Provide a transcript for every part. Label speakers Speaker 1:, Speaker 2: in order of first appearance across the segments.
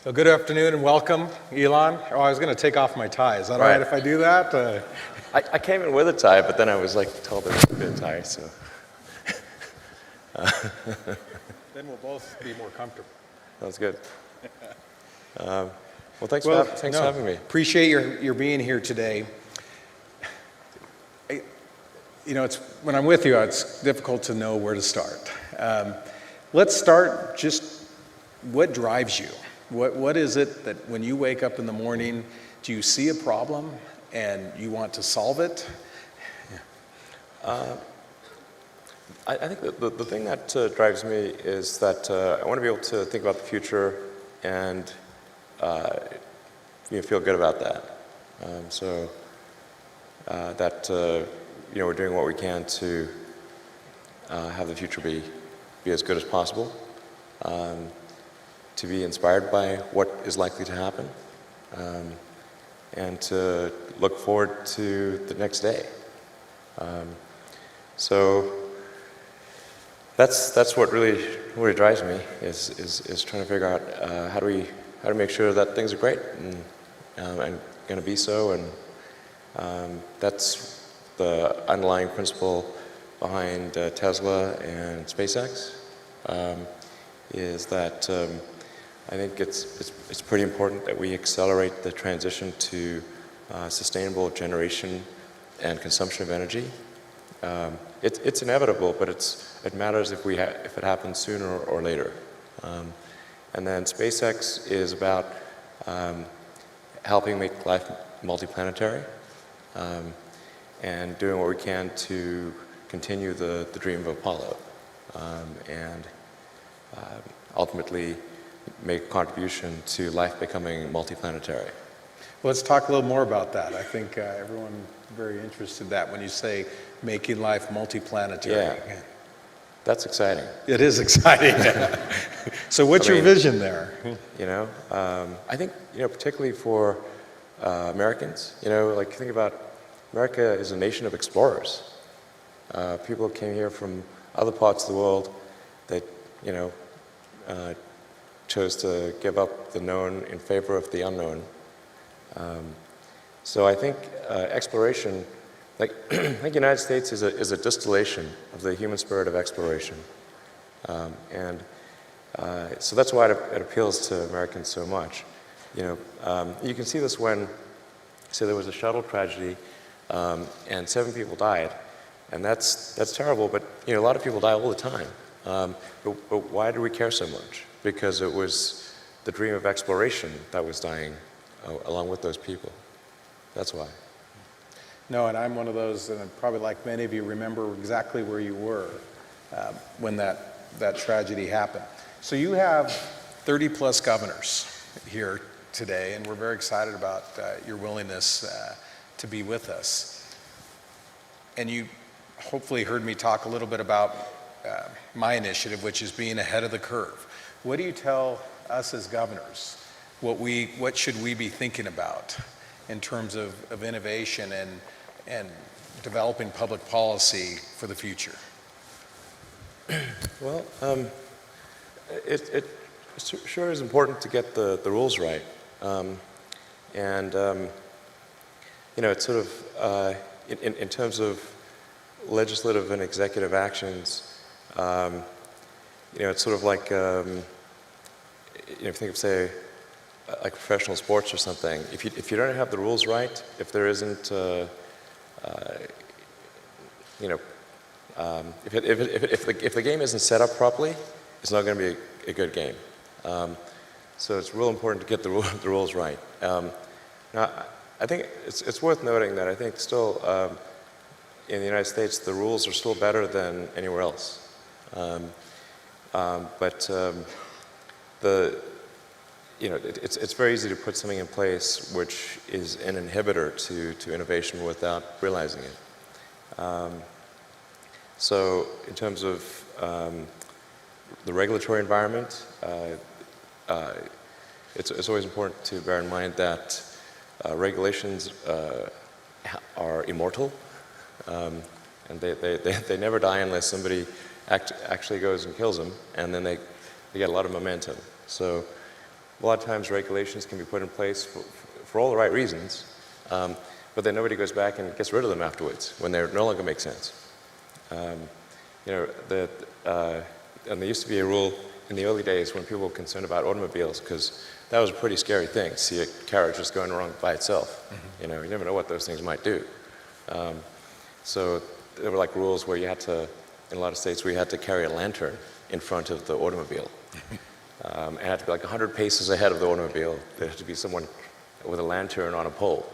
Speaker 1: So good afternoon and welcome, Elon. Oh, I was going to take off my tie. Is that all right if I do that?
Speaker 2: I came in with a tie, but then I was told there was a bit of tie, so.
Speaker 1: Then we'll both be more comfortable.
Speaker 2: That's good. Well, thanks for having me.
Speaker 1: Appreciate your being here today. When I'm with you, it's difficult to know where to start. Let's start just what drives you? What is it that when you wake up in the morning, do you see a problem and you want to solve it?
Speaker 2: I think the thing that drives me is that I want to be able to think about the future and feel good about that. We're doing what we can to have the future be as good as possible. To be inspired by what is likely to happen, and to look forward to the next day. So that's what really drives me is trying to figure out how to make sure that things are great and going to be so, and that's the underlying principle behind Tesla and SpaceX. Is that I think it's pretty important that we accelerate the transition to sustainable generation and consumption of energy. It's inevitable, but it matters if it happens sooner or later. And then SpaceX is about helping make life multiplanetary and doing what we can to continue the dream of Apollo and ultimately make a contribution to life becoming multiplanetary.
Speaker 1: Well, let's talk a little more about that. I think everyone's very interested in that when you say making life multiplanetary.
Speaker 2: Yeah, that's exciting.
Speaker 1: It is exciting. So what's your vision there?
Speaker 2: I think, particularly for Americans, think about America is a nation of explorers. People came here from other parts of the world that, chose to give up the known in favor of the unknown. So I think exploration, I think the United States is a distillation of the human spirit of exploration. So that's why it appeals to Americans so much. You can see this when, say, there was a shuttle tragedy and 7 people died. And that's terrible, but a lot of people die all the time. But why do we care so much? Because it was the dream of exploration that was dying along with those people. That's why.
Speaker 1: No, and I'm one of those, and probably like many of you, remember exactly where you were when that tragedy happened. So you have 30 plus governors here today, and we're very excited about your willingness to be with us. And you hopefully heard me talk a little bit about my initiative, which is being ahead of the curve. What do you tell us as governors? What should we be thinking about in terms of innovation and developing public policy for the future?
Speaker 2: Well, it sure is important to get the rules right. It's sort of, in terms of legislative and executive actions, it's sort of like, think of, say, like professional sports or something. If you don't have the rules right, if there isn't, if the game isn't set up properly, it's not going to be a good game. So it's real important to get the rules right. Now, I think it's worth noting that I think still in the United States the rules are still better than anywhere else. It's very easy to put something in place which is an inhibitor to innovation without realizing it. So in terms of the regulatory environment, it's always important to bear in mind that regulations are immortal, and they never die unless somebody actually goes and kills them, and then they get a lot of momentum. So a lot of times regulations can be put in place for all the right reasons, but then nobody goes back and gets rid of them afterwards when they no longer make sense. You know, and there used to be a rule in the early days when people were concerned about automobiles, because that was a pretty scary thing, to see a carriage just going wrong by itself. You know, you never know what those things might do. So there were like rules where you had to, in a lot of states, where you had to carry a lantern in front of the automobile. And it had to be like 100 paces ahead of the automobile. There had to be someone with a lantern on a pole.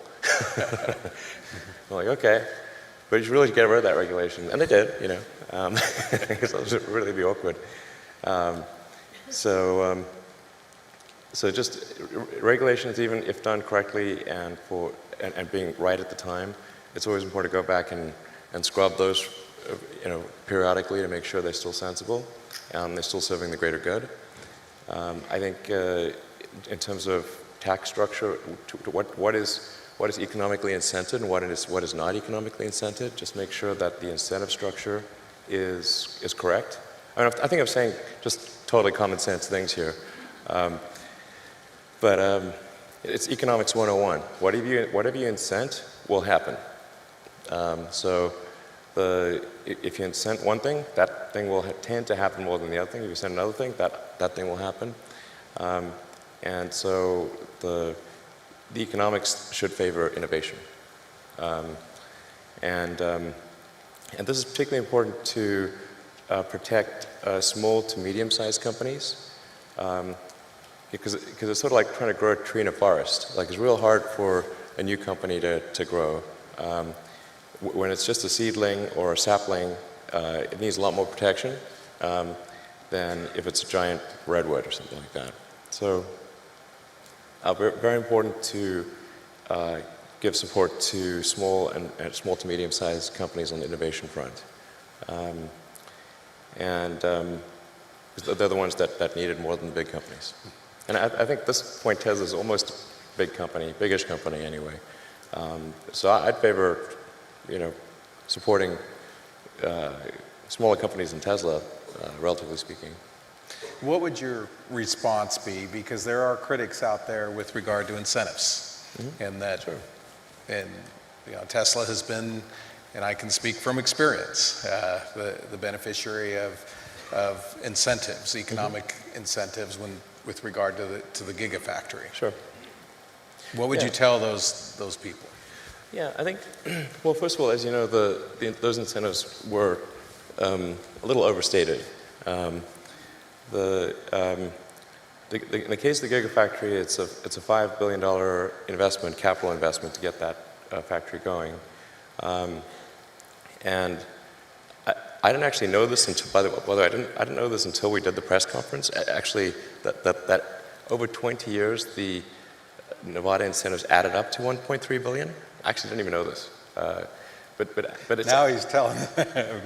Speaker 2: I'm like, okay, but you should really get rid of that regulation. And they did, you know, because it would really be awkward. So just regulations, even if done correctly and being right at the time, it's always important to go back and scrub those, you know, periodically to make sure they're still sensible, they're still serving the greater good. I think in terms of tax structure, what is economically incented and what is not economically incented, just make sure that the incentive structure is correct. I mean, I think I'm saying just totally common sense things here. But it's economics 101. Whatever you incent will happen. So if you incent one thing, that thing will tend to happen more than the other thing. If you incent another thing, that thing will happen. And so the economics should favor innovation. And this is particularly important to protect small to medium-sized companies, because it's sort of like trying to grow a tree in a forest. Like, it's real hard for a new company to grow. When it's just a seedling or a sapling, it needs a lot more protection than if it's a giant redwood or something like that. So very important to give support to small to medium-sized companies on the innovation front. They're the ones that need it more than the big companies. And I think at this point Tesla's almost a big company, biggish company anyway. So I'd favor, you know, supporting smaller companies than Tesla, relatively speaking.
Speaker 1: What would your response be? Because there are critics out there with regard to incentives, and that,
Speaker 2: Sure.
Speaker 1: and you know, Tesla has been, and I can speak from experience, the beneficiary of incentives, economic incentives, with regard to the Gigafactory.
Speaker 2: Sure.
Speaker 1: What would you tell those people?
Speaker 2: Yeah, I think, well, first of all, as you know, those incentives were a little overstated. In the case of the Gigafactory, it's a $5 billion investment, capital investment, to get that factory going. And I didn't actually know this until, by the way, I didn't know this until we did the press conference. Actually, that over 20 years, the Nevada incentives added up to 1.3 billion. I actually didn't even know this. But it's,
Speaker 1: Now he's telling.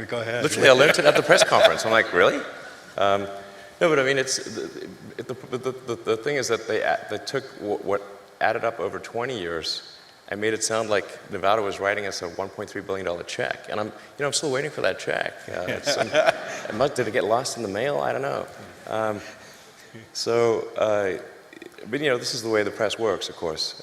Speaker 1: Go ahead.
Speaker 2: literally, I learned it at the press conference. I'm like, really? No, but I mean, the thing is that they took what added up over 20 years and made it sound like Nevada was writing us a $1.3 billion check. And I'm still waiting for that check. Did it get lost in the mail? I don't know. But you know, this is the way the press works, of course.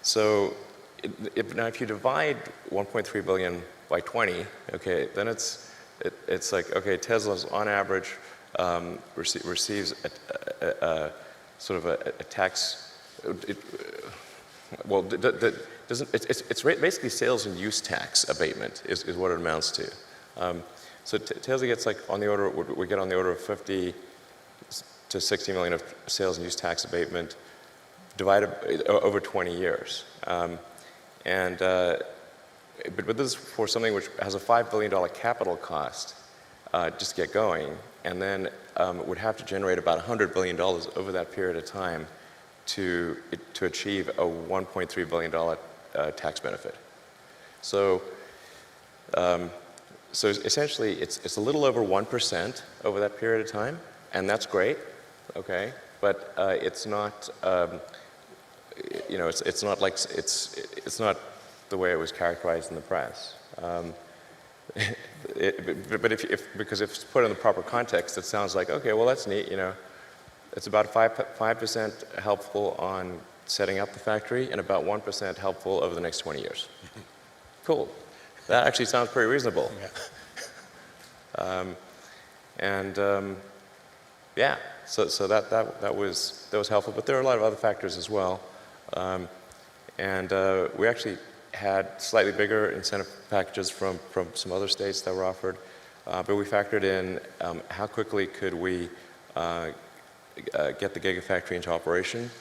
Speaker 2: So if you divide 1.3 billion by 20, okay, then it's like, okay, Tesla's on average receives sort of a tax. It's basically sales and use tax abatement is what it amounts to. So Tesla gets like we get on the order of 50 to 60 million of sales and use tax abatement divided over 20 years. But this is for something which has a $5 billion capital cost just to get going, and then would have to generate about $100 billion over that period of time to achieve a $1.3 billion tax benefit. So essentially, it's a little over 1% over that period of time, and that's great, okay? But it's not, you know, it's not like it's not the way it was characterized in the press. Because if it's put in the proper context, it sounds like, okay, well, that's neat, you know. it's about 5% helpful on setting up the factory and about 1% helpful over the next 20 years. Cool. That actually sounds pretty reasonable.
Speaker 1: Yeah.
Speaker 2: Yeah, so that was helpful, but there are a lot of other factors as well. We actually had slightly bigger incentive packages from some other states that were offered, but we factored in how quickly could we get the Gigafactory into operation,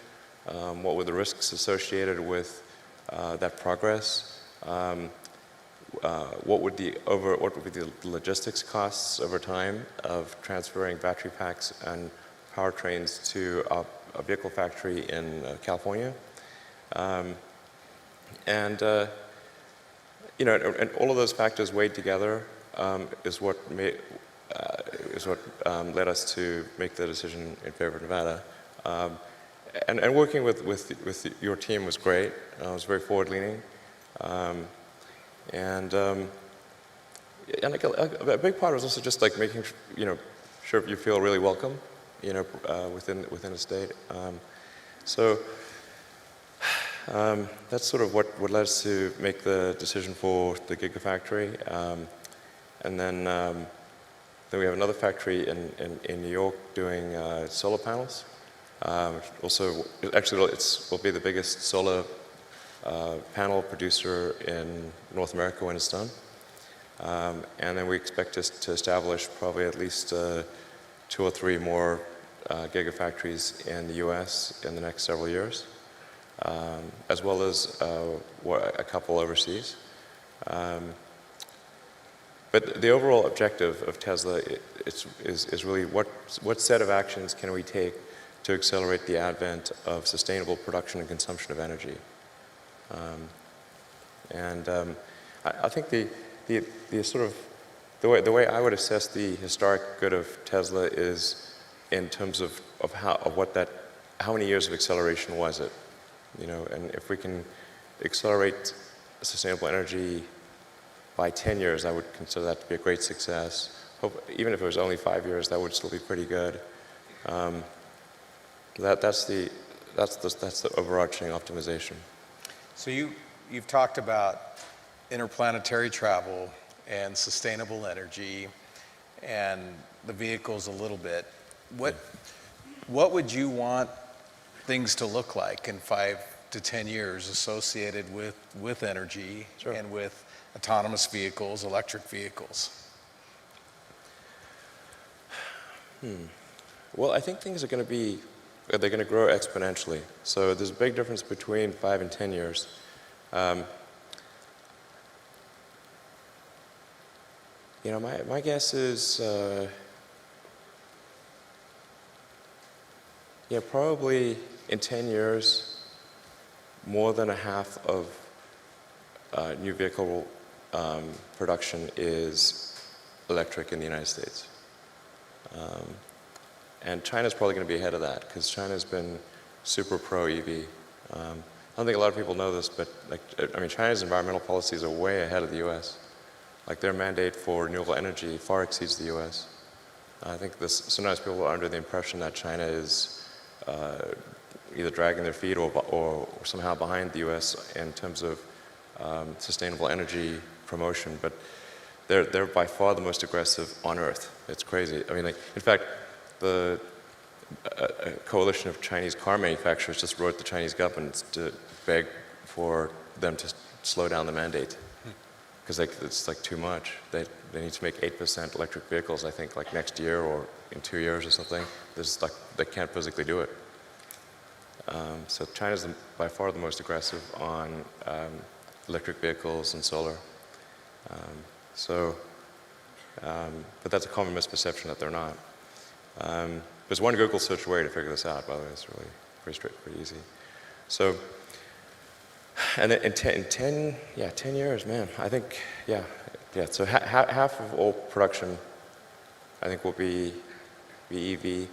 Speaker 2: what were the risks associated with that progress, what would be the logistics costs over time of transferring battery packs and powertrains to a vehicle factory in California, and all of those factors weighed together is what led us to make the decision in favor of Nevada. And working with your team was great. It was very forward-leaning. And like a big part was also just like making sure you feel really welcome, within a state. That's sort of what led us to make the decision for the Gigafactory. And then we have another factory in New York doing solar panels. Also, actually, it will be the biggest solar panel producer in North America when it's done. And then we expect to establish probably at least 2 or 3 more gigafactories in the US in the next several years, as well as a couple overseas. But the overall objective of Tesla is really what set of actions can we take to accelerate the advent of sustainable production and consumption of energy. I think the sort of the way I would assess the historic good of Tesla is in terms of how many years of acceleration was it, and if we can accelerate sustainable energy by 10 years, I would consider that to be a great success. Even if it was only 5 years, that would still be pretty good. That's the overarching optimization.
Speaker 1: So you've talked about interplanetary travel and sustainable energy and the vehicles a little bit. What would you want things to look like in 5 to 10 years associated with energy? Sure. And with autonomous vehicles, electric vehicles?
Speaker 2: Well, I think things are going to grow exponentially. So there's a big difference between 5 and 10 years. My guess is, probably in 10 years, more than a half of new vehicle production is electric in the United States. And China's probably going to be ahead of that because China's been super pro-EV. I don't think a lot of people know this, but China's environmental policies are way ahead of the U.S. Like their mandate for renewable energy far exceeds the U.S. I think sometimes people are under the impression that China is either dragging their feet or somehow behind the U.S. in terms of sustainable energy promotion, but they're by far the most aggressive on Earth. It's crazy. In fact, a coalition of Chinese car manufacturers just wrote the Chinese government to beg for them to slow down the mandate because it's too much. They need to make 8% electric vehicles, I think, next year or in 2 years or something. They can't physically do it. So China's by far the most aggressive on electric vehicles and solar. But that's a common misperception that they're not. There's one Google search away to figure this out, by the way. It's really pretty easy. So, and in 10 years, man, I think, so half of all production, I think, will be EV.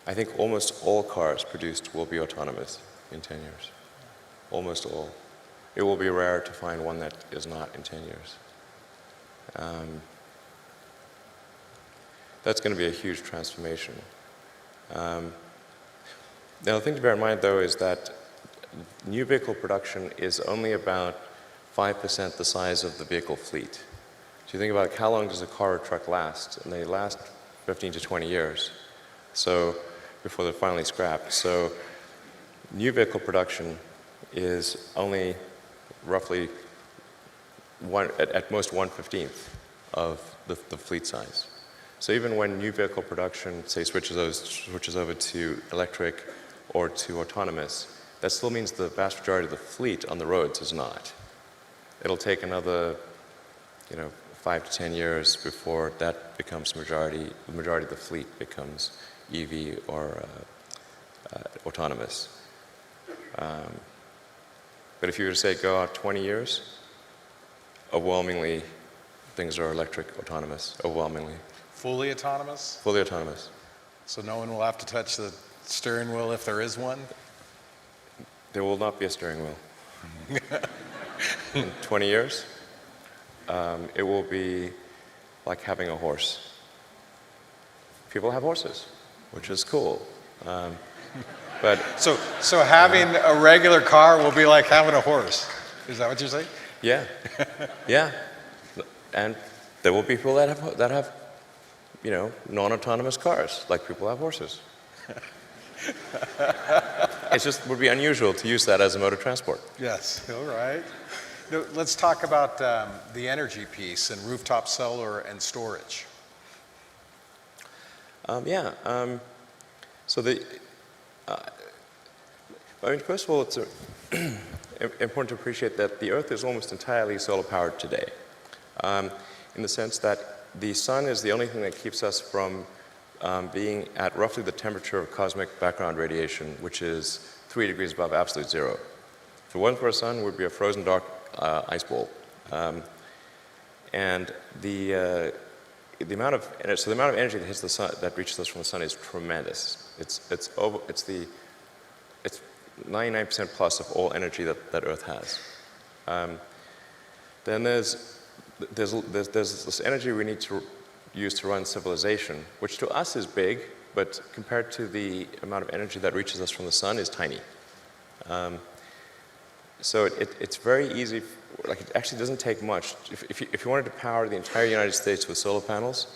Speaker 2: I think almost all cars produced will be autonomous in 10 years. Almost all. It will be rare to find one that is not in 10 years. That's going to be a huge transformation. Now, the thing to bear in mind, though, is that new vehicle production is only about 5% the size of the vehicle fleet. So you think about how long does a car or truck last? And they last 15 to 20 years, so before they're finally scrapped. So new vehicle production is only roughly at most 1/15 of the fleet size. So even when new vehicle production, say, switches over to electric or to autonomous, that still means the vast majority of the fleet on the roads is not. It'll take another, 5 to 10 years before that becomes the majority of the fleet becomes EV or autonomous. But if you were to say go out 20 years, overwhelmingly things are electric, autonomous, overwhelmingly.
Speaker 1: Fully autonomous?
Speaker 2: Fully autonomous.
Speaker 1: So no one will have to touch the steering wheel if there is one?
Speaker 2: There will not be a steering wheel. In 20 years, it will be like having a horse. People have horses, which is cool. But
Speaker 1: So having a regular car will be like having a horse. Is that what you're saying?
Speaker 2: yeah, yeah, and there will be people that have non-autonomous cars, like people have horses. It just would be unusual to use that as a mode of transport.
Speaker 1: Yes, all right. Now, let's talk about the energy piece and rooftop solar and storage.
Speaker 2: So first of all, it's important to appreciate that the Earth is almost entirely solar powered today, in the sense that the sun is the only thing that keeps us from being at roughly the temperature of cosmic background radiation, which is 3 degrees above absolute zero. If it wasn't for a sun, we'd be a frozen dark ice ball. And the amount of energy that hits the sun, that reaches us from the sun, is tremendous. It's 99% plus of all energy that Earth has. Then there's this energy we need to use to run civilization, which to us is big, but compared to the amount of energy that reaches us from the sun is tiny. So it's very easy. Like, it actually doesn't take much. If you wanted to power the entire United States with solar panels,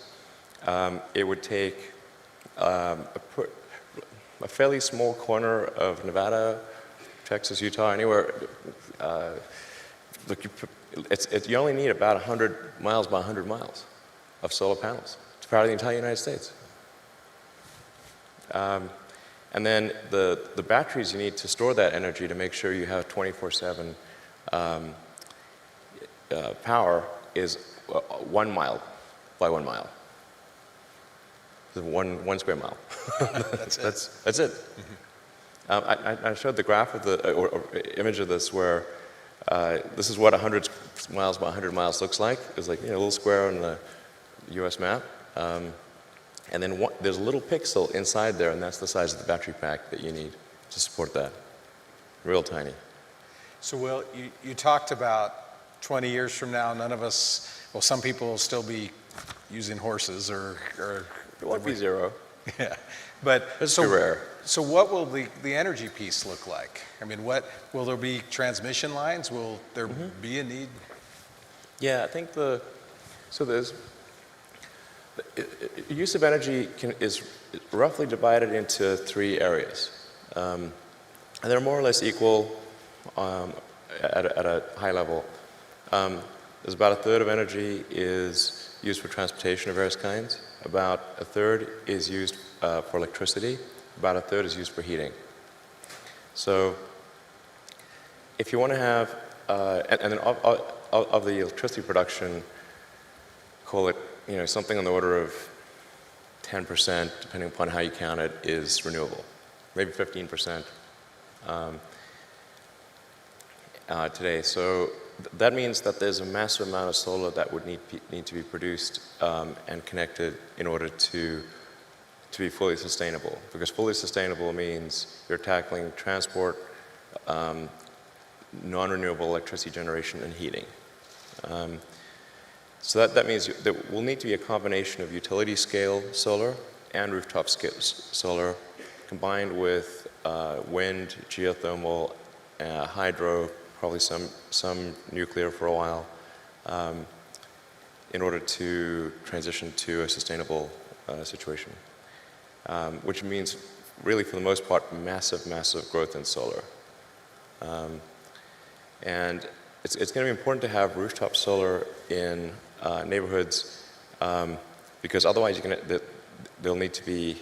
Speaker 2: it would take a fairly small corner of Nevada, Texas, Utah, anywhere. You only need about 100 miles by 100 miles of solar panels to power the entire United States. And then the batteries you need to store that energy to make sure you have 24/7 power is 1 mile by 1 mile. One square mile. That's it. I showed the graph of or image of this where this is what 100 miles by 100 miles looks like. It's like a little square on the U.S. map. And then there's a little pixel inside there, and that's the size of the battery pack that you need to support that. Real tiny.
Speaker 1: So, Will, you talked about 20 years from now, none of us, well, some people will still be using horses or
Speaker 2: It won't be zero.
Speaker 1: Yeah, but
Speaker 2: It's too rare.
Speaker 1: So what will the energy piece look like? I mean, what will there be transmission lines? Will there be a need?
Speaker 2: Yeah, I think there's use of energy is roughly divided into 3 areas, and they're more or less equal at a high level. There's about 1/3 of energy is used for transportation of various kinds. About 1/3 is used for electricity. About 1/3 is used for heating. So if you want to have, and then of the electricity production, call it something on the order of 10%, depending upon how you count it, is renewable. Maybe 15% today. So that means that there's a massive amount of solar that would need to be produced and connected in order to be fully sustainable. Because fully sustainable means you're tackling transport, non-renewable electricity generation, and heating. So that means there will need to be a combination of utility scale solar and rooftop scale solar combined with wind, geothermal, hydro, probably some nuclear for a while, in order to transition to a sustainable situation, which means really for the most part massive growth in solar. And it's going to be important to have rooftop solar in neighborhoods, because otherwise there'll need to be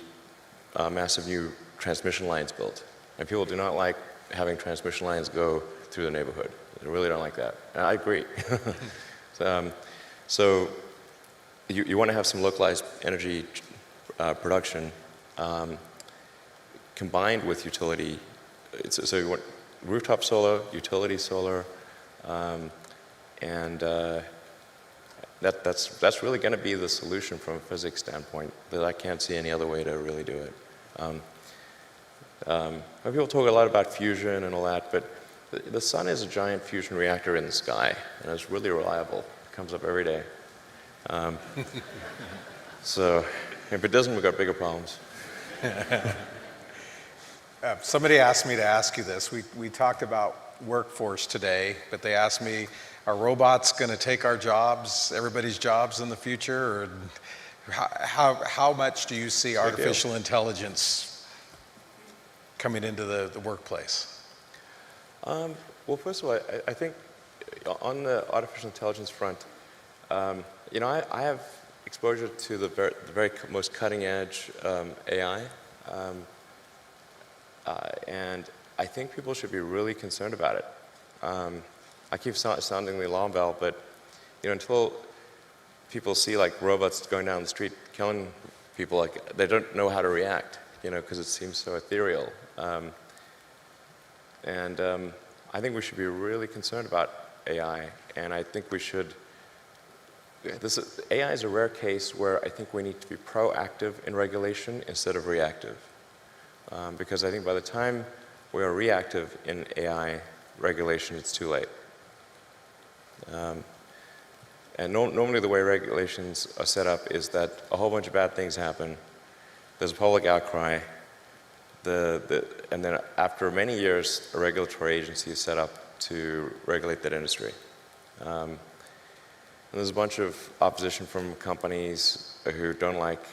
Speaker 2: massive new transmission lines built. And people do not like having transmission lines go through the neighborhood. They really don't like that. And I agree. So you want to have some localized energy production combined with utility. So you want rooftop solar, utility solar, and that's really going to be the solution from a physics standpoint. That I can't see any other way to really do it. People talk a lot about fusion and all that, but the sun is a giant fusion reactor in the sky, and it's really reliable. It comes up every day. So if it doesn't, we've got bigger problems.
Speaker 1: Somebody asked me to ask you this. We talked about workforce today, but they asked me, are robots going to take our jobs, everybody's jobs in the future? Or how much do you see artificial intelligence coming into the workplace?
Speaker 2: Well, first of all, I think on the artificial intelligence front, I have exposure to the very most cutting edge AI. And I think people should be really concerned about it. I keep sounding the alarm bell, but until people see like robots going down the street killing people, like they don't know how to react, because it seems so ethereal. And I think we should be really concerned about AI, and I think we should. AI is a rare case where I think we need to be proactive in regulation instead of reactive. Because I think by the time we are reactive in AI regulation, it's too late. And normally the way regulations are set up is that a whole bunch of bad things happen, there's a public outcry, and then after many years, a regulatory agency is set up to regulate that industry. And there's a bunch of opposition from companies who don't like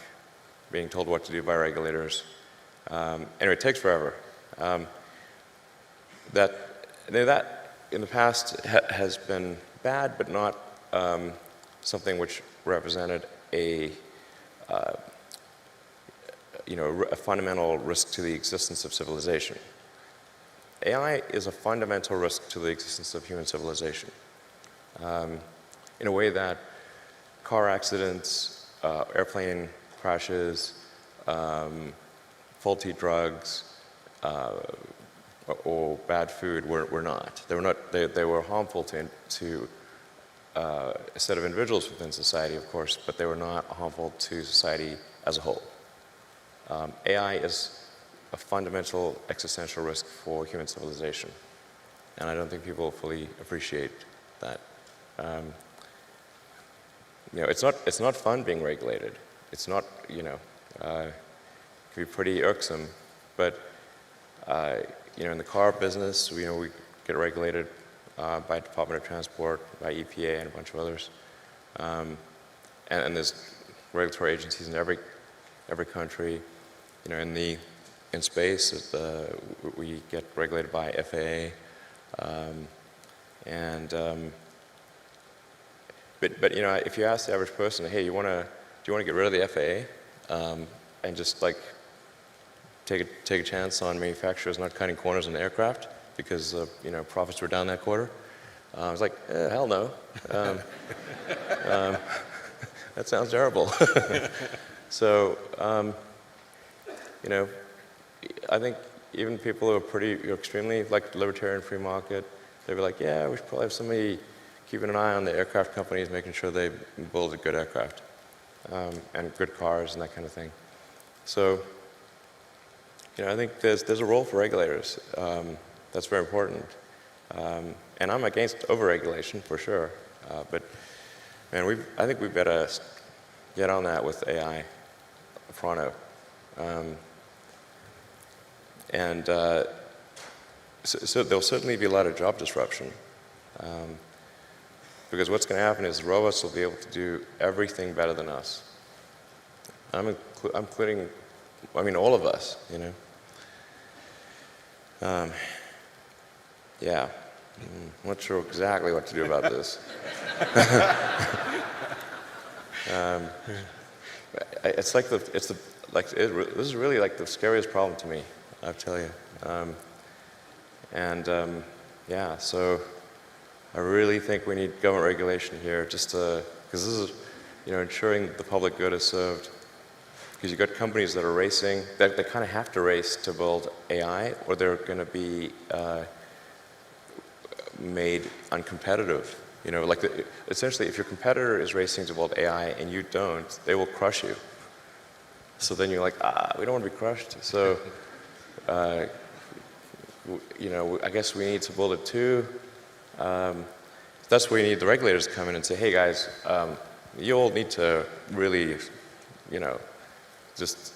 Speaker 2: being told what to do by regulators. Anyway, it takes forever. That in the past has been bad, but not something which represented a fundamental risk to the existence of civilization. AI is a fundamental risk to the existence of human civilization, in a way that car accidents, airplane crashes, faulty drugs, or bad food were not. They were harmful to a set of individuals within society, of course, but they were not harmful to society as a whole. AI is a fundamental existential risk for human civilization, and I don't think people fully appreciate that. It's not fun being regulated. It's not, it can be pretty irksome, but in the car business, we get regulated by Department of Transport, by EPA, and a bunch of others, and there's regulatory agencies in every country. In space, we get regulated by FAA, but if you ask the average person, hey, do you want to get rid of the FAA and just like take a chance on manufacturers not cutting corners on the aircraft because profits were down that quarter? I was like, hell no. That sounds terrible. So, I think even people who are extremely like libertarian free market, they'd be like, yeah, we should probably have somebody keeping an eye on the aircraft companies, making sure they build a good aircraft and good cars and that kind of thing. So, I think there's a role for regulators. That's very important. And I'm against overregulation for sure. But man, I think we better get on that with AI pronto. And so there'll certainly be a lot of job disruption. Because what's going to happen is robots will be able to do everything better than us. I'm including, I mean, all of us, you know. Yeah, I'm not sure exactly what to do about this. It's like this is really like the scariest problem to me, I'll tell you. Yeah, so I really think we need government regulation here, just to, because this is, you know, ensuring the public good is served. Because you've got companies that are racing, that they kind of have to race to build AI, or they're going to be made uncompetitive. You know, like essentially, if your competitor is racing to build AI and you don't, they will crush you. So then you're like, we don't want to be crushed. So, you know, I guess we need to build it too. That's where you need the regulators to come in and say, hey guys, you all need to really, you know, just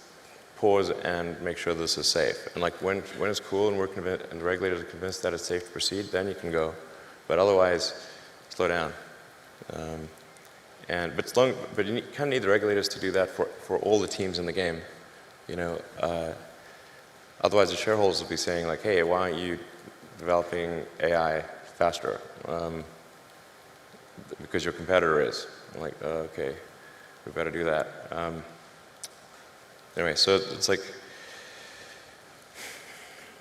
Speaker 2: pause and make sure this is safe. And like when it's cool and and the regulators are convinced that it's safe to proceed, then you can go. But otherwise, slow down. But you kind of need the regulators to do that for all the teams in the game. You know, otherwise the shareholders will be saying like, hey, why aren't you developing AI faster? Because your competitor is. I'm like, okay, we better do that. Anyway, so it's like,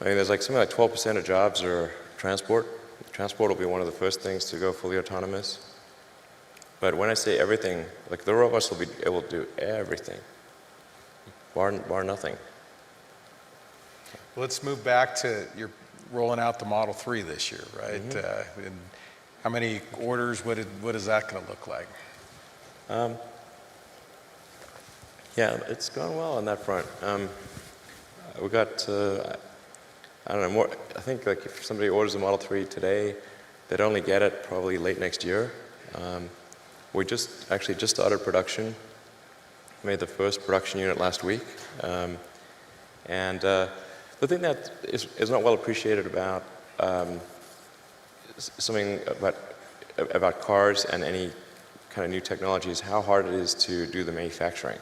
Speaker 2: I mean, there's like something like 12% of jobs are transport. Transport will be one of the first things to go fully autonomous. But when I say everything, like the robots will be able to do everything, bar nothing.
Speaker 1: Let's move back to you're rolling out the Model 3 this year, right? Mm-hmm. And how many orders? What is that going to look like?
Speaker 2: Yeah, it's gone well on that front. We got, I don't know, more. I think like if somebody orders a Model 3 today, they'd only get it probably late next year. We just started production. Made the first production unit last week. The thing that is not well appreciated about something about cars and any kind of new technology is how hard it is to do the manufacturing.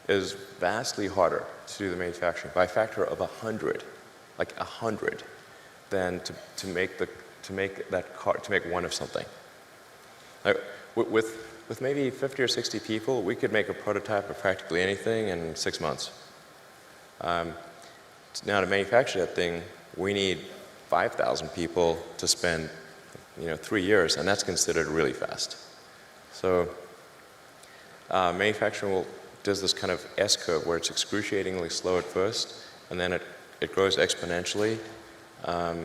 Speaker 2: It is vastly harder to do the manufacturing by a factor of 100, like 100, than to make that car, to make one of something. Like, with maybe 50 or 60 people, we could make a prototype of practically anything in 6 months. Now to manufacture that thing, we need 5,000 people to spend, 3 years, and that's considered really fast. So manufacturing does this kind of S-curve where it's excruciatingly slow at first, and then it grows exponentially, but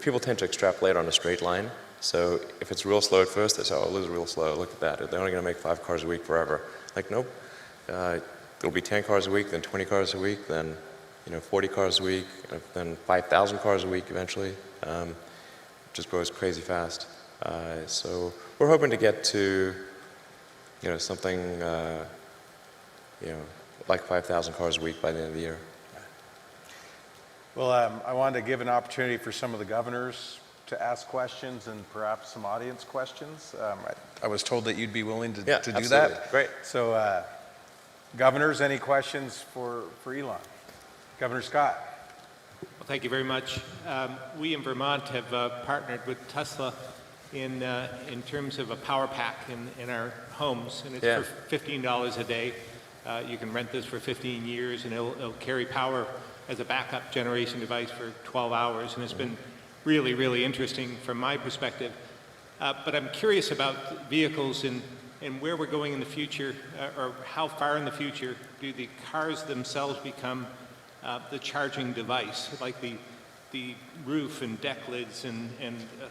Speaker 2: people tend to extrapolate on a straight line. So if it's real slow at first, they say, oh, this is real slow, look at that. They're only going to make 5 cars a week forever. Like, nope. It'll be 10 cars a week, then 20 cars a week, then 40 cars a week, then 5,000 cars a week eventually. It just grows crazy fast. So we're hoping to get to something like 5,000 cars a week by the end of the year.
Speaker 1: Well, I wanted to give an opportunity for some of the governors to ask questions and perhaps some audience questions. I was told that you'd be willing to do
Speaker 2: absolutely.
Speaker 1: that.
Speaker 2: Great.
Speaker 1: So, governors, any questions for Elon? Governor Scott.
Speaker 3: Well, thank you very much. We in Vermont have partnered with Tesla in terms of a power pack in our homes, and it's for $15 a day. You can rent this for 15 years, and it'll carry power as a backup generation device for 12 hours, and it's been really, really interesting from my perspective. But I'm curious about vehicles and where we're going in the future, or how far in the future do the cars themselves become the charging device, like the roof and deck lids and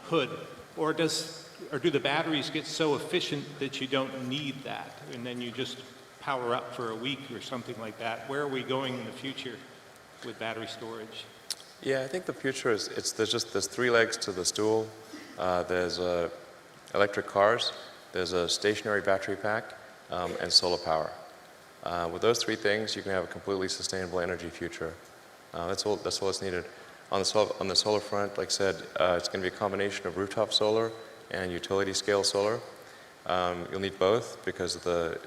Speaker 3: hood, or do the batteries get so efficient that you don't need that, and then you just power up for a week or something like that? Where are we going in the future with battery storage?
Speaker 2: Yeah, I think the future is there's 3 legs to the stool. There's electric cars, there's a stationary battery pack, and solar power. With those three things, you can have a completely sustainable energy future. That's all that's needed. On the solar front, like I said, it's going to be a combination of rooftop solar and utility scale solar. You'll need both because of the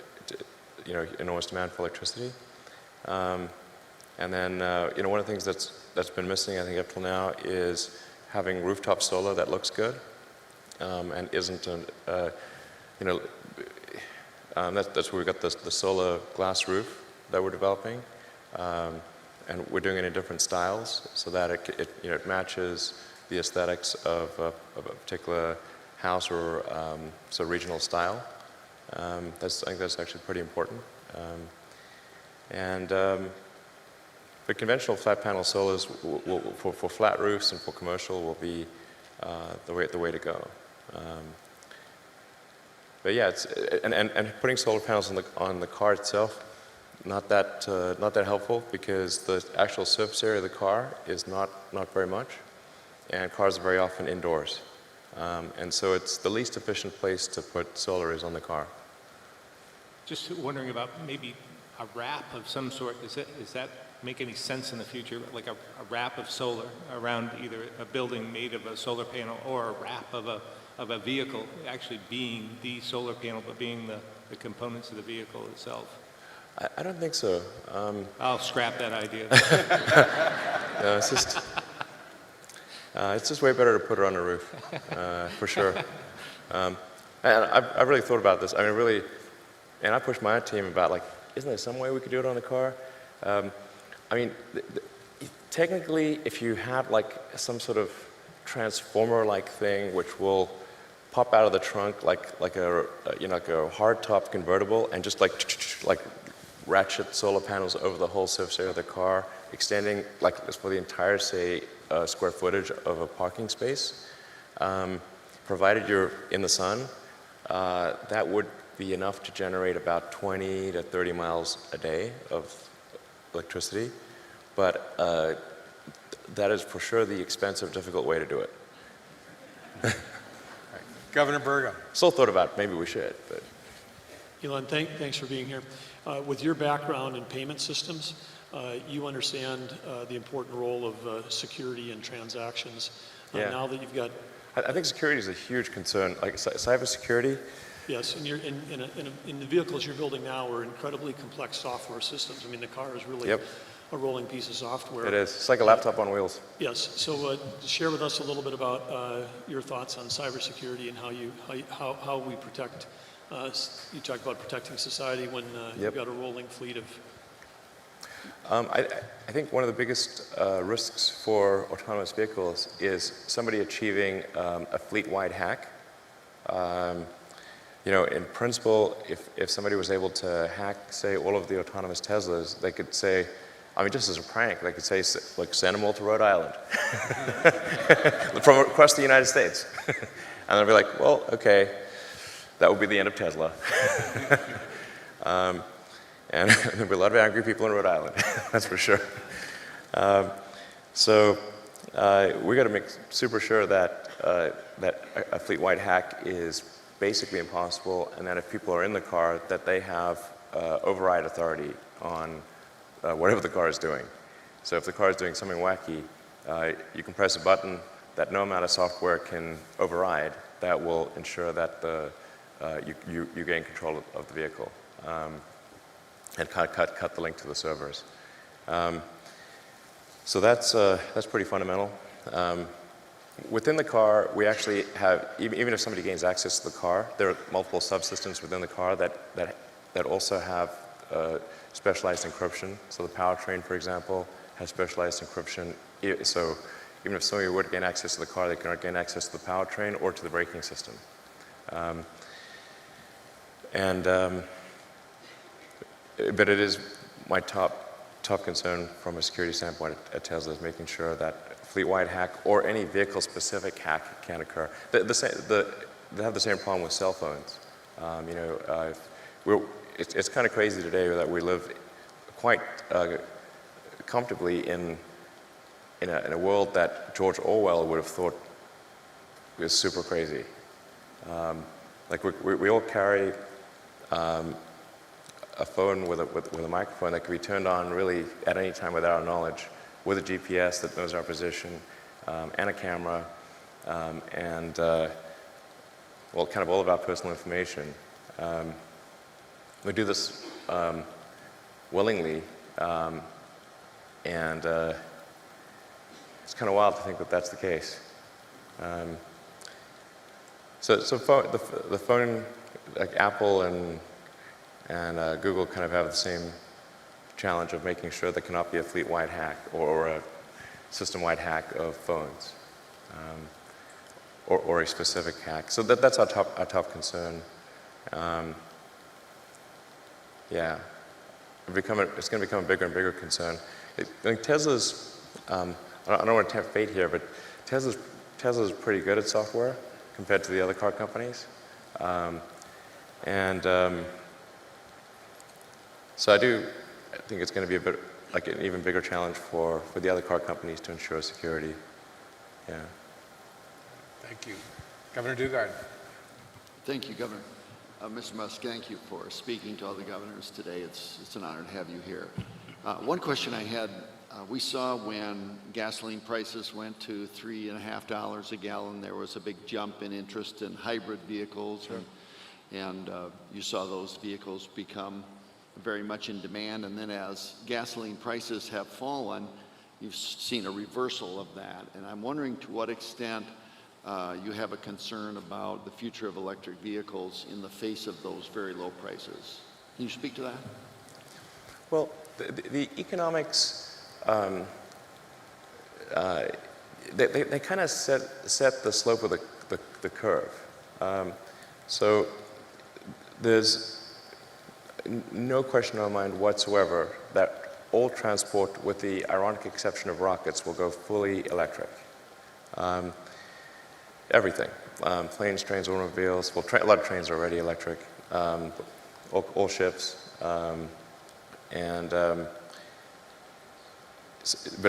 Speaker 2: enormous demand for electricity. And then one of the things that's been missing, I think, up till now is having rooftop solar that looks good and isn't that's where we got the solar glass roof that we're developing, and we're doing it in different styles so that it matches the aesthetics of a particular house or regional style. I think that's actually pretty important. But conventional flat panel solars for flat roofs and for commercial will be the way to go. But yeah, and putting solar panels on the car itself, not that helpful because the actual surface area of the car is not very much, and cars are very often indoors, and so it's the least efficient place to put solar is on the car.
Speaker 3: Just wondering about maybe a wrap of some sort. Does that make any sense in the future? Like a wrap of solar around either a building made of a solar panel or a wrap of a vehicle actually being the solar panel, but being the components of the vehicle itself?
Speaker 2: I don't think so.
Speaker 3: I'll scrap that idea.
Speaker 2: No, it's just way better to put it on the roof, for sure. And I've really thought about this. I mean, really, and I pushed my team about, like, isn't there some way we could do it on the car? I mean, technically, if you had like some sort of transformer-like thing which will pop out of the trunk like a hard-top convertible and just like ratchet solar panels over the whole surface area of the car, extending like for the entire, say, square footage of a parking space, provided you're in the sun, that would be enough to generate about 20 to 30 miles a day of electricity, but that is for sure the expensive, difficult way to do it.
Speaker 1: Governor Burgum.
Speaker 2: Still thought about maybe we should, but.
Speaker 4: Elon, thanks for being here. With your background in payment systems, you understand the important role of security in transactions.
Speaker 2: Yeah.
Speaker 4: Now that you've got...
Speaker 2: I think security is a huge concern, like cybersecurity.
Speaker 4: Yes, and in the vehicles you're building now are incredibly complex software systems. I mean, the car is really a rolling piece of software.
Speaker 2: It is. It's like a laptop on wheels.
Speaker 4: Yes. So share with us a little bit about your thoughts on cybersecurity and how we protect. You talk about protecting society when you've got a rolling fleet of.
Speaker 2: I think one of the biggest risks for autonomous vehicles is somebody achieving a fleet-wide hack. In principle, if somebody was able to hack, say, all of the autonomous Teslas, they could say, I mean, just as a prank, they could say, like, send them all to Rhode Island from across the United States. And they'll be like, well, okay, that would be the end of Tesla. And there'll be a lot of angry people in Rhode Island, that's for sure. So we got to make super sure that a fleet-wide hack is basically impossible, and that if people are in the car, that they have override authority on whatever the car is doing. So if the car is doing something wacky, you can press a button that no amount of software can override. That will ensure that you gain control of the vehicle and cut the link to the servers. So that's pretty fundamental. Within the car, we actually have, even if somebody gains access to the car, there are multiple subsystems within the car that also have specialized encryption. So the powertrain, for example, has specialized encryption. So even if somebody were to gain access to the car, they cannot gain access to the powertrain or to the braking system. But it is my top concern from a security standpoint at Tesla is making sure that fleet-wide hack or any vehicle-specific hack can occur. They have the same problem with cell phones. It's kind of crazy today that we live quite comfortably in a world that George Orwell would have thought was super crazy. Like we all carry a phone with a microphone that can be turned on really at any time without our knowledge, with a GPS that knows our position, and a camera, and well, kind of all of our personal information. We do this willingly, and it's kind of wild to think that that's the case. So the phone, like Apple and Google, kind of have the same challenge of making sure there cannot be a fleet-wide hack or a system-wide hack of phones, or a specific hack. So that's our top concern. Yeah, it's going to become a bigger and bigger concern. I think Tesla's, I don't want to tempt fate here, but Tesla's pretty good at software compared to the other car companies. So I think it's going to be a bit like an even bigger challenge for the other car companies to ensure security. Yeah.
Speaker 1: Thank you. Governor Dugard.
Speaker 5: Thank you, Governor. Mr. Musk, thank you for speaking to all the governors today. It's an honor to have you here. One question I had, we saw when gasoline prices went to $3.50 a gallon, there was a big jump in interest in hybrid vehicles, sure. and you saw those vehicles become very much in demand, and then as gasoline prices have fallen, you've seen a reversal of that. And I'm wondering to what extent you have a concern about the future of electric vehicles in the face of those very low prices. Can you speak to that?
Speaker 2: Well, the economics, they kind of set the slope of the curve. So there's no question in our mind whatsoever that all transport, with the ironic exception of rockets, will go fully electric. Everything, planes, trains, automobiles, well, a lot of trains are already electric, all ships, but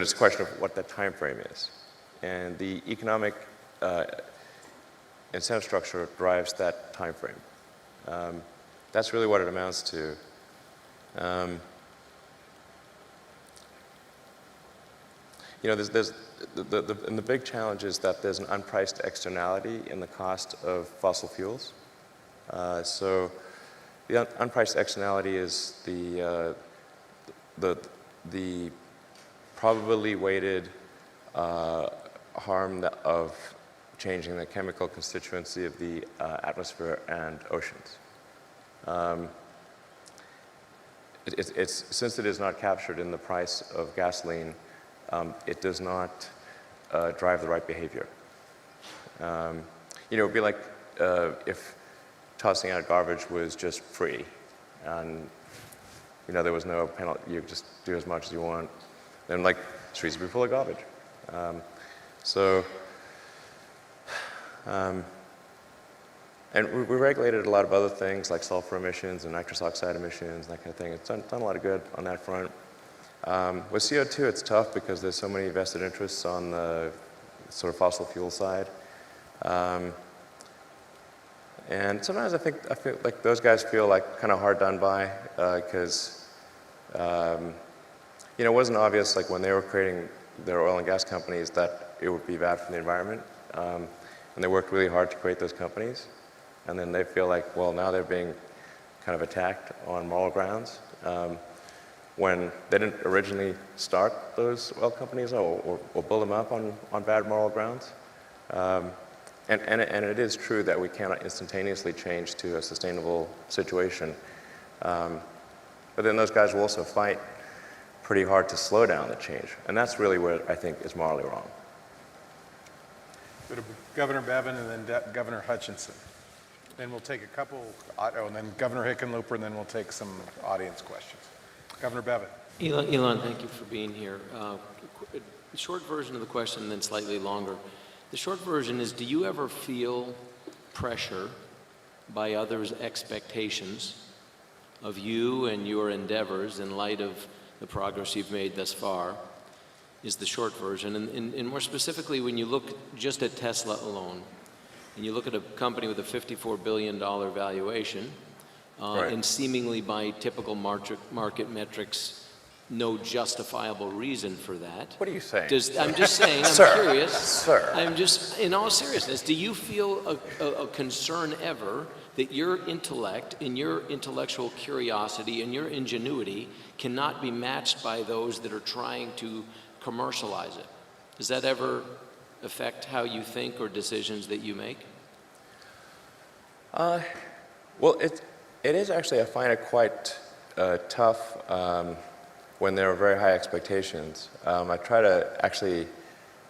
Speaker 2: it's a question of what that time frame is. And the economic incentive structure drives that time frame. That's really what it amounts to. And the big challenge is that there's an unpriced externality in the cost of fossil fuels. So the unpriced externality is the probably weighted harm of changing the chemical constituency of the atmosphere and oceans. Since it is not captured in the price of gasoline, it does not drive the right behavior. It would be like if tossing out garbage was just free, and there was no penalty. You just do as much as you want. Then, like, streets would be full of garbage. And we regulated a lot of other things like sulfur emissions and nitrous oxide emissions, that kind of thing. It's done a lot of good on that front. With CO2, it's tough because there's so many vested interests on the sort of fossil fuel side. And sometimes I feel like those guys feel like kind of hard done by because it wasn't obvious, like when they were creating their oil and gas companies, that it would be bad for the environment. And they worked really hard to create those companies. And then they feel like, well, now they're being kind of attacked on moral grounds. When they didn't originally start those oil companies or build them up on bad moral grounds. And it is true that we cannot instantaneously change to a sustainable situation. But then those guys will also fight pretty hard to slow down the change. And that's really where I think is morally wrong.
Speaker 1: Go to Governor Bevin and then Governor Hutchinson. Then we'll take a couple, and then Governor Hickenlooper, and then we'll take some audience questions. Governor Bevin.
Speaker 6: Elon, thank you for being here. Short version of the question, and then slightly longer. The short version is, do you ever feel pressure by others' expectations of you and your endeavors in light of the progress you've made thus far, is the short version. And more specifically, when you look just at Tesla alone, and you look at a company with a $54 billion valuation,
Speaker 2: Right.
Speaker 6: and seemingly by typical market metrics, no justifiable reason for that.
Speaker 2: What are you saying?
Speaker 6: I'm just saying, I'm
Speaker 2: Sir,
Speaker 6: curious.
Speaker 2: sir.
Speaker 6: I'm just, in all seriousness, do you feel a concern ever that your intellect and your intellectual curiosity and your ingenuity cannot be matched by those that are trying to commercialize it? Does that ever affect how you think or decisions that you make?
Speaker 2: Well, it is actually, I find it quite tough when there are very high expectations. I try to actually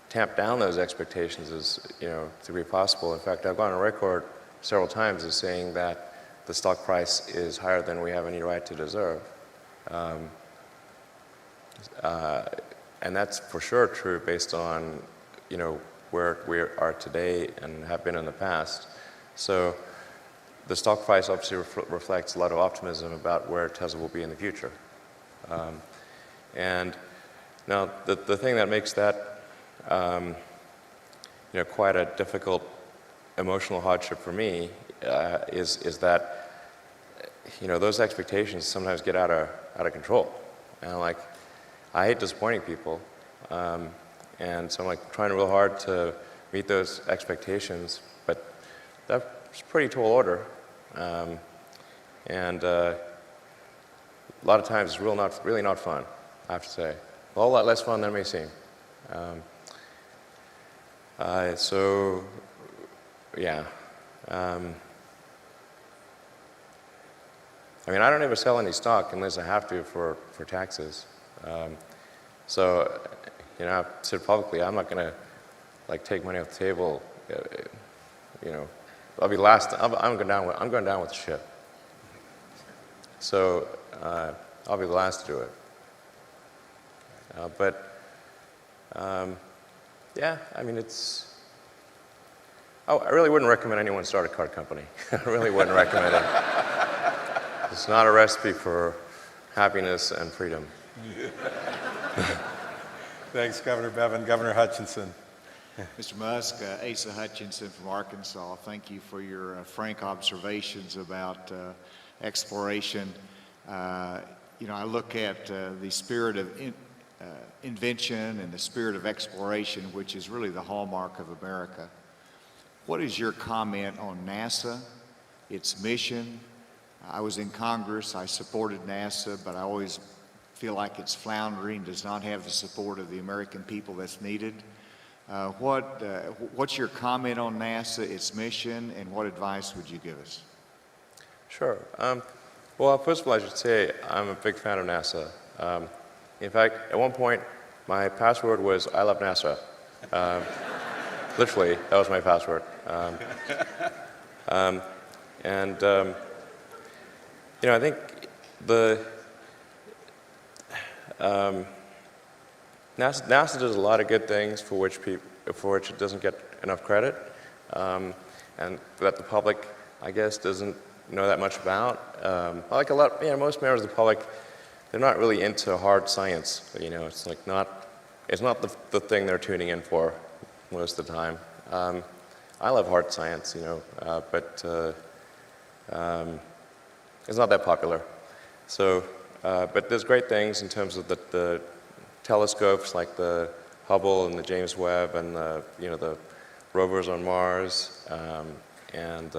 Speaker 2: tamp down those expectations as, to be possible. In fact, I've gone on record several times as saying that the stock price is higher than we have any right to deserve. And that's for sure true based on, where we are today and have been in the past. So the stock price obviously reflects a lot of optimism about where Tesla will be in the future. And now the thing that makes that quite a difficult emotional hardship for me is that those expectations sometimes get out of control. And I hate disappointing people, and so I'm trying real hard to meet those expectations, but that's a pretty tall order. And a lot of times it's really not fun, I have to say. A whole lot less fun than it may seem. So, yeah. I mean, I don't ever sell any stock unless I have to for taxes. So, I've said publicly, I'm not going to take money off the table. I'll be last. I'm going down with the ship. So I'll be the last to do it. Yeah, I mean, it's. Oh, I really wouldn't recommend anyone start a car company. I really wouldn't recommend it. It's not a recipe for happiness and freedom.
Speaker 1: Thanks, Governor Bevin. Governor Hutchinson.
Speaker 7: Mr. Musk, Asa Hutchinson from Arkansas, thank you for your frank observations about exploration. I look at the spirit of invention and the spirit of exploration, which is really the hallmark of America. What is your comment on NASA, its mission? I was in Congress, I supported NASA, but I always feel like it's floundering, does not have the support of the American people that's needed. What's your comment on NASA, its mission, and what advice would you give us?
Speaker 2: Sure. Well, first of all, I should say I'm a big fan of NASA. In fact, at one point, my password was "I love NASA." Literally, that was my password. I think NASA does a lot of good things for which it doesn't get enough credit, and that the public, I guess, doesn't know that much about. Most members of the public, they're not really into hard science. It's not the thing they're tuning in for most of the time. I love hard science, but it's not that popular. So, but there's great things in terms of the telescopes like the Hubble and the James Webb and the rovers on Mars, and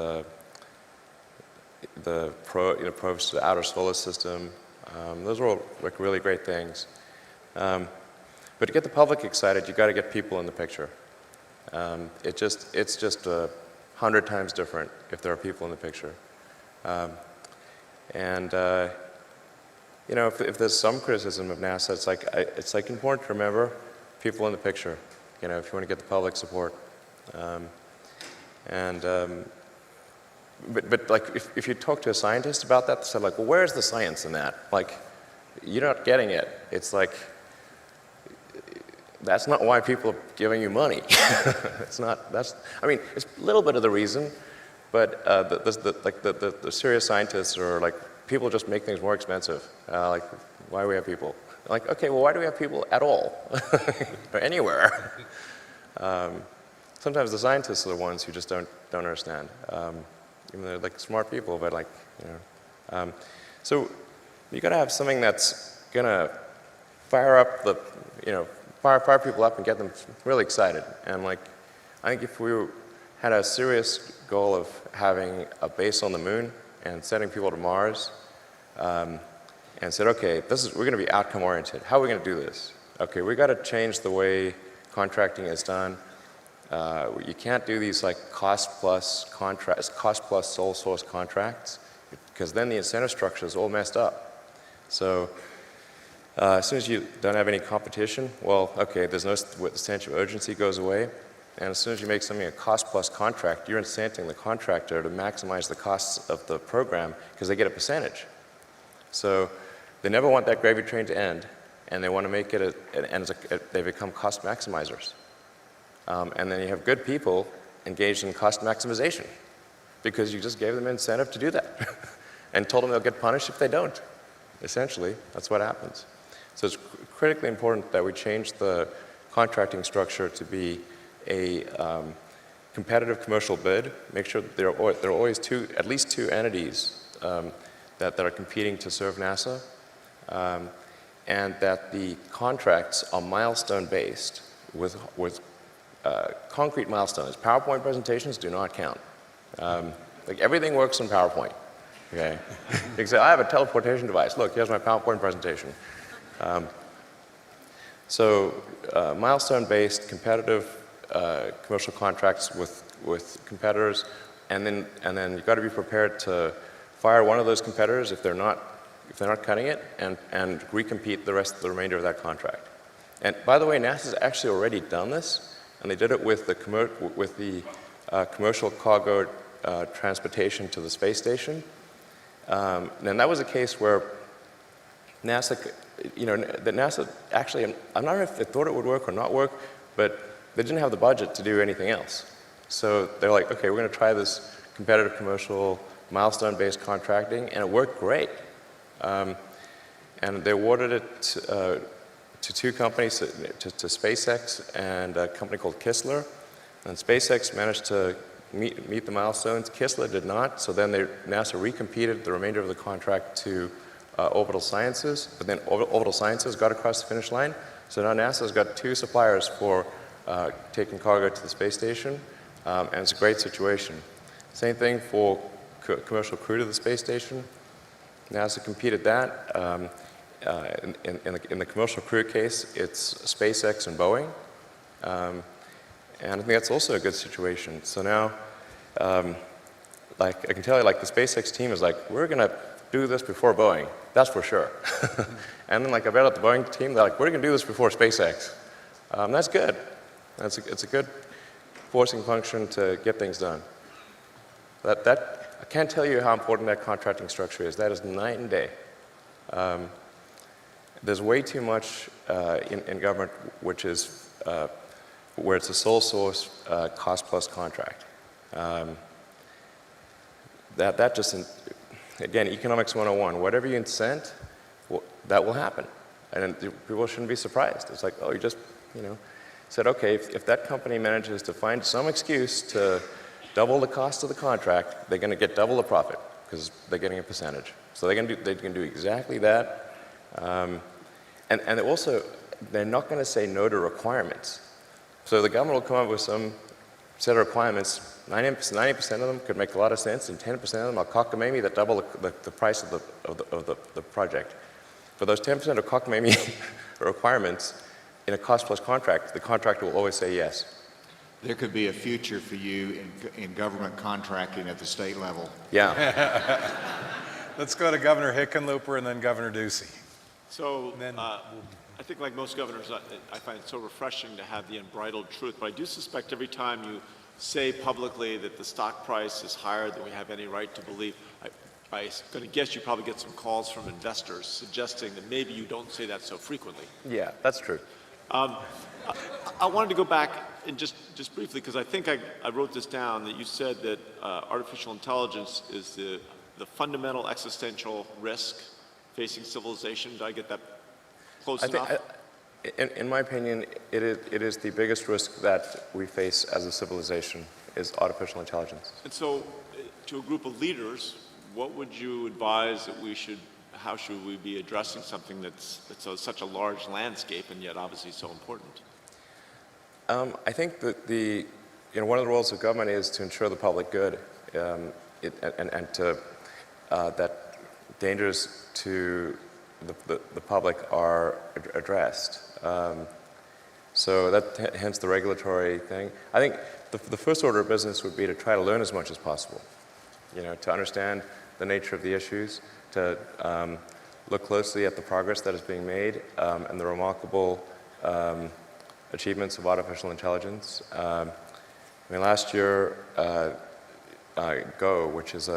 Speaker 2: the probes to the outer solar system. Those are all really great things. But to get the public excited, you got to get people in the picture. It's just 100 times different if there are people in the picture. If there's some criticism of NASA, it's important to remember people in the picture. If you want to get the public support. If you talk to a scientist about that, they said well, where's the science in that? You're not getting it. It's that's not why people are giving you money. It's a little bit of the reason, but the serious scientists are people just make things more expensive. Why do we have people? Okay, well, why do we have people at all? Or anywhere? Sometimes the scientists are the ones who just don't understand. Even though they're smart people, but So you got to have something that's going to fire up the, fire people up and get them really excited. And like, I think if we had a serious goal of having a base on the moon and sending people to Mars, and said, okay, we're going to be outcome oriented. How are we going to do this? Okay, we got to change the way contracting is done. You can't do these like cost plus sole source contracts, because then the incentive structure is all messed up. So as soon as you don't have any competition, well, okay, there's no sense of urgency goes away. And as soon as you make something a cost plus contract, you're incenting the contractor to maximize the costs of the program because they get a percentage. So they never want that gravy train to end, and they want to make it, they become cost maximizers. And then you have good people engaged in cost maximization because you just gave them an incentive to do that and told them they'll get punished if they don't. Essentially, that's what happens. So it's critically important that we change the contracting structure to be a competitive commercial bid. Make sure that there are always at least two entities that are competing to serve NASA, and that the contracts are milestone-based with concrete milestones. PowerPoint presentations do not count. Like everything works in PowerPoint. Okay, you can say, I have a teleportation device. Look, here's my PowerPoint presentation. So milestone-based, competitive commercial contracts with competitors, and then you've got to be prepared to fire one of those competitors if they're not cutting it, and recompete the remainder of that contract. And by the way, NASA's actually already done this, and they did it with the commercial cargo transportation to the space station. And that was a case where NASA, NASA actually, I'm not sure if they thought it would work or not work, but they didn't have the budget to do anything else. So they're like, okay, we're going to try this competitive commercial milestone-based contracting, and it worked great. And they awarded it to two companies, to SpaceX and a company called Kistler. And SpaceX managed to meet the milestones. Kistler did not, so then NASA recompeted the remainder of the contract to Orbital Sciences, but then Orbital Sciences got across the finish line. So now NASA's got two suppliers for taking cargo to the space station, and it's a great situation. Same thing for commercial crew to the space station. NASA competed that. In the commercial crew case, it's SpaceX and Boeing. And I think that's also a good situation. So now, like I can tell you, like the SpaceX team is like, we're going to do this before Boeing. That's for sure. And then like I read out the Boeing team, they're like, we're going to do this before SpaceX. That's good. It's a good forcing function to get things done. I can't tell you how important that contracting structure is. That is night and day. There's way too much in government which is where it's a sole source cost plus contract. That just, again, economics 101, whatever you incent, that will happen. And people shouldn't be surprised. It's like, oh, you just, said, okay, if that company manages to find some excuse to double the cost of the contract, they're going to get double the profit because they're getting a percentage. So they can do exactly that. And they're not going to say no to requirements. So the government will come up with some set of requirements. 90% of them could make a lot of sense, and 10% of them are cockamamie that double the price of the project. For those 10% of cockamamie requirements in a cost-plus contract, the contractor will always say yes.
Speaker 7: There could be a future for you in government contracting at the state level.
Speaker 2: Yeah.
Speaker 1: Let's go to Governor Hickenlooper and then Governor Ducey.
Speaker 8: So I think like most governors, I find it so refreshing to have the unbridled truth, but I do suspect every time you say publicly that the stock price is higher than we have any right to believe, I'm going to guess you probably get some calls from investors suggesting that maybe you don't say that so frequently.
Speaker 2: Yeah, that's true.
Speaker 8: I wanted to go back and just briefly, because I think I wrote this down, that you said that artificial intelligence is the fundamental existential risk facing civilization. Did I get that close enough?
Speaker 2: In my opinion, it is the biggest risk that we face as a civilization is artificial intelligence.
Speaker 8: And so to a group of leaders, what would you advise that we should, how should we be addressing something that's such a large landscape and yet obviously so important?
Speaker 2: I think that one of the roles of government is to ensure the public good, and to that dangers to the public are addressed. So that hence the regulatory thing. I think the first order of business would be to try to learn as much as possible. To understand the nature of the issues, to look closely at the progress that is being made, and the remarkable achievements of artificial intelligence. Last year, Go, which is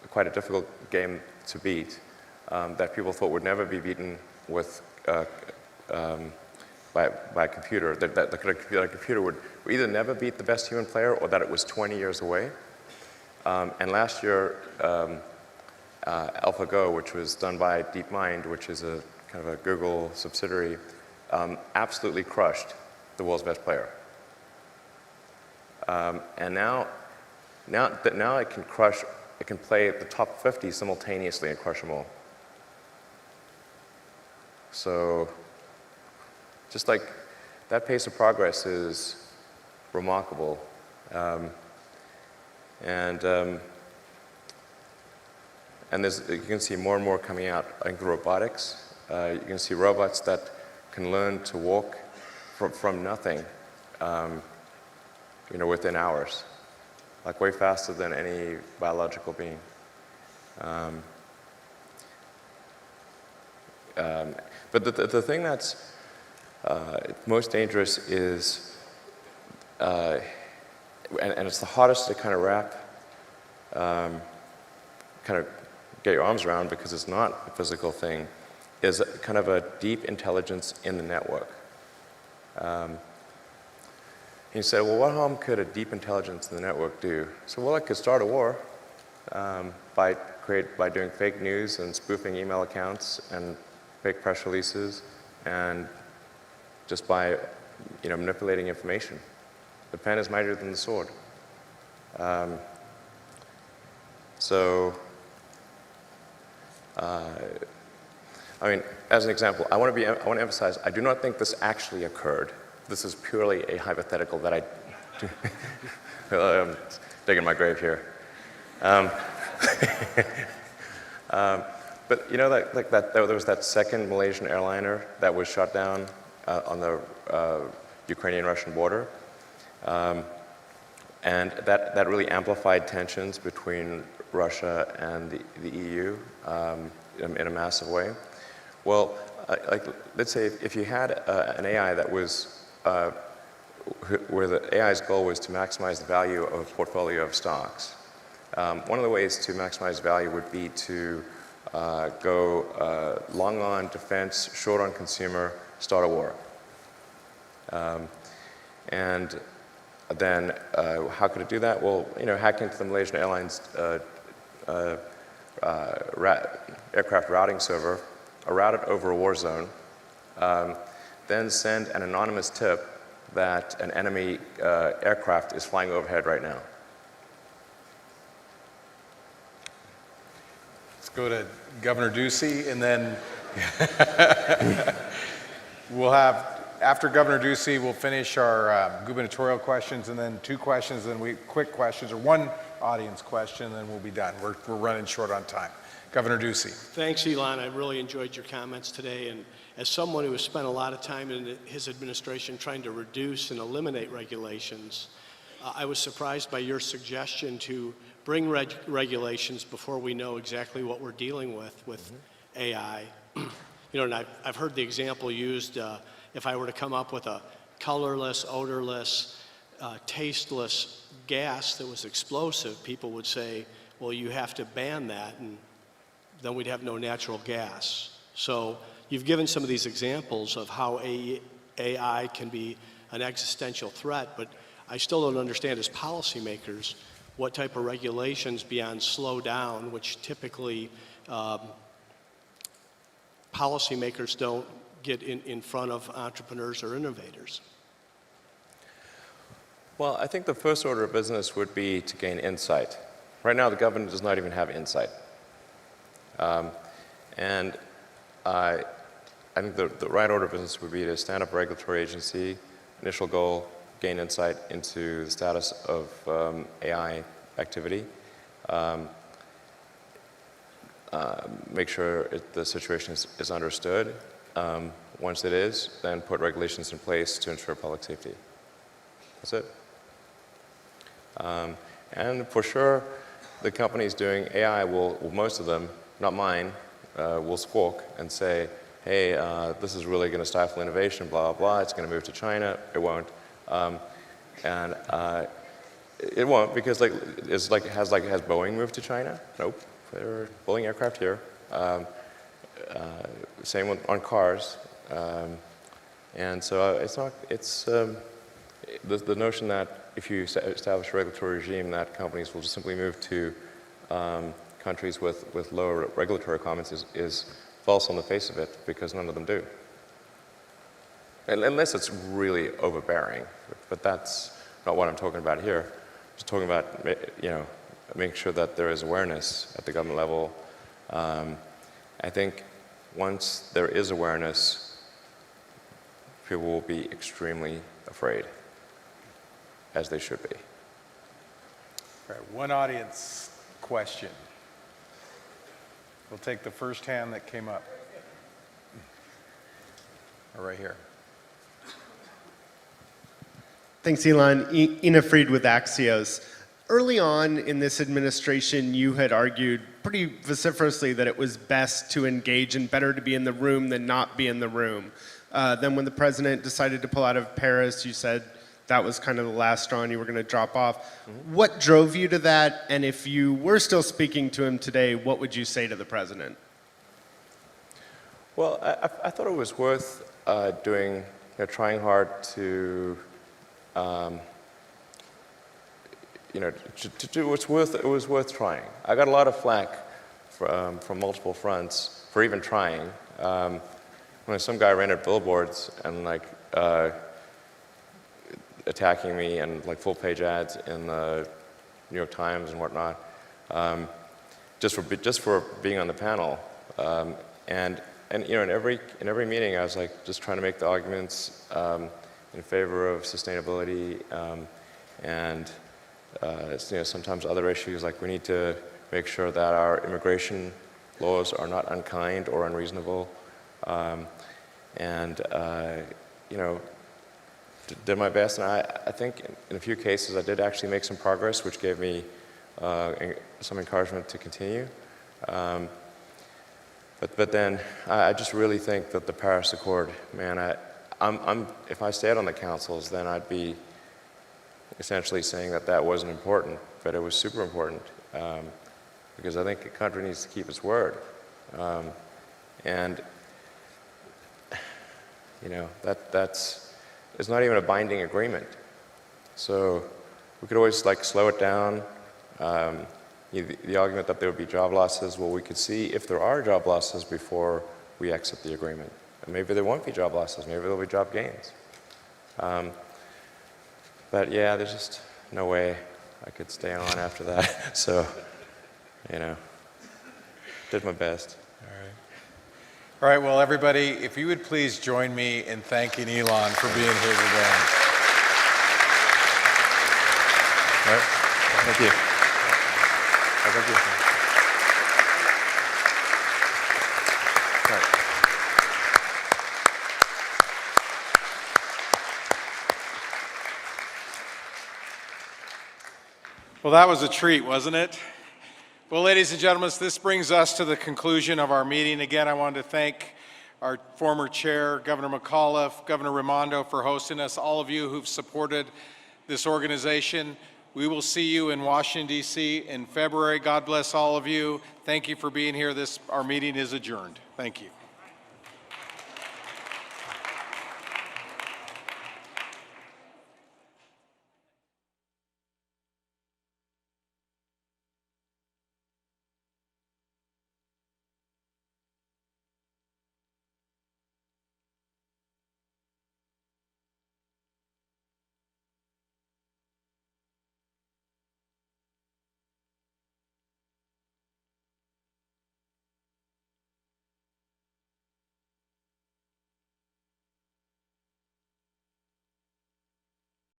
Speaker 2: quite a difficult game to beat, that people thought would never be beaten with by a computer, that a computer would either never beat the best human player or that it was 20 years away. And last year, AlphaGo, which was done by DeepMind, which is a kind of a Google subsidiary, absolutely crushed the world's best player. And now it can play the top 50 simultaneously and crush them all. So, just like that pace of progress is remarkable. And you can see more and more coming out. I think the robotics, you can see robots that can learn to walk from nothing, within hours, like way faster than any biological being. But the thing that's most dangerous is, and it's the hardest to kind of wrap, kind of get your arms around because it's not a physical thing, is kind of a deep intelligence in the network. You say, well, what harm could a deep intelligence in the network do? So, well, it could start a war by doing fake news and spoofing email accounts and fake press releases, and just by manipulating information. The pen is mightier than the sword. As an example, I want to emphasize, I do not think this actually occurred. This is purely a hypothetical that I'm digging my grave here. But there was that second Malaysian airliner that was shot down on the Ukrainian-Russian border, and that really amplified tensions between Russia and the EU in a massive way. Well, let's say if you had an AI that was where the AI's goal was to maximize the value of a portfolio of stocks. One of the ways to maximize value would be to go long on defense, short on consumer, start a war. And then how could it do that? Well, hack into the Malaysian Airlines aircraft routing server, route it over a war zone, then send an anonymous tip that an enemy aircraft is flying overhead right now.
Speaker 1: Let's go to Governor Ducey, and then we'll have, after Governor Ducey, we'll finish our gubernatorial questions, and then 2 questions, and quick questions, or 1 audience question, and then we'll be done. We're running short on time. Governor Ducey.
Speaker 4: Thanks, Elon. I really enjoyed your comments today. And as someone who has spent a lot of time in his administration trying to reduce and eliminate regulations, I was surprised by your suggestion to bring regulations before we know exactly what we're dealing with AI. And I've heard the example used, if I were to come up with a colorless, odorless, tasteless gas that was explosive, people would say, well, you have to ban that, and then we'd have no natural gas. So you've given some of these examples of how AI can be an existential threat, but I still don't understand as policymakers what type of regulations beyond slow down, which typically policymakers don't get in front of entrepreneurs or innovators.
Speaker 2: Well, I think the first order of business would be to gain insight. Right now, the government does not even have insight. And I think the right order of business would be to stand up a regulatory agency, initial goal, gain insight into the status of AI activity, make sure the situation is understood. Once it is, then put regulations in place to ensure public safety. That's it. And for sure, the companies doing AI will, most of them, not mine, will squawk and say, hey, this is really going to stifle innovation, blah, blah, blah. It's going to move to China. It won't. And it won't, because has Boeing moved to China? Nope. They're building aircraft here. Same on cars. And so the notion that if you establish a regulatory regime, that companies will just simply move to countries with lower regulatory requirements is false on the face of it, because none of them do. Unless it's really overbearing, but that's not what I'm talking about here. I'm just talking about, making sure that there is awareness at the government level. I think once there is awareness, people will be extremely afraid, as they should be.
Speaker 1: All right, one audience question. We'll take the first hand that came up. Right here.
Speaker 9: Thanks, Elon. Ina Fried with Axios. Early on in this administration, you had argued pretty vociferously that it was best to engage and better to be in the room than not be in the room. Then when the president decided to pull out of Paris, you said that was kind of the last straw and you were going to drop off. Mm-hmm. What drove you to that? And if you were still speaking to him today, what would you say to the president?
Speaker 2: Well, I thought it was worth doing, trying hard to, to do what's worth. It was worth trying. I got a lot of flack from multiple fronts for even trying. When some guy rented billboards and attacking me and full-page ads in the New York Times and whatnot, just for being on the panel, and in every meeting I was just trying to make the arguments in favor of sustainability, and sometimes other issues, like we need to make sure that our immigration laws are not unkind or unreasonable, did my best. And I think in a few cases I did actually make some progress, which gave me some encouragement to continue. But then I just really think that the Paris Accord, man, if I stayed on the councils, then I'd be essentially saying that wasn't important, but it was super important, because I think a country needs to keep its word. It's not even a binding agreement. So we could always slow it down. The argument that there would be job losses, well, we could see if there are job losses before we exit the agreement. And maybe there won't be job losses, maybe there'll be job gains. But yeah, there's just no way I could stay on after that. So, did my best.
Speaker 1: All right, well, everybody, if you would please join me in thanking Elon for being here today.
Speaker 2: All right. Thank you. Thank you. All right.
Speaker 1: Well, that was a treat, wasn't it? Well, ladies and gentlemen, this brings us to the conclusion of our meeting. Again, I wanted to thank our former chair, Governor McAuliffe, Governor Raimondo, for hosting us, all of you who've supported this organization. We will see you in Washington, D.C. in February. God bless all of you. Thank you for being here. Our meeting is adjourned. Thank you.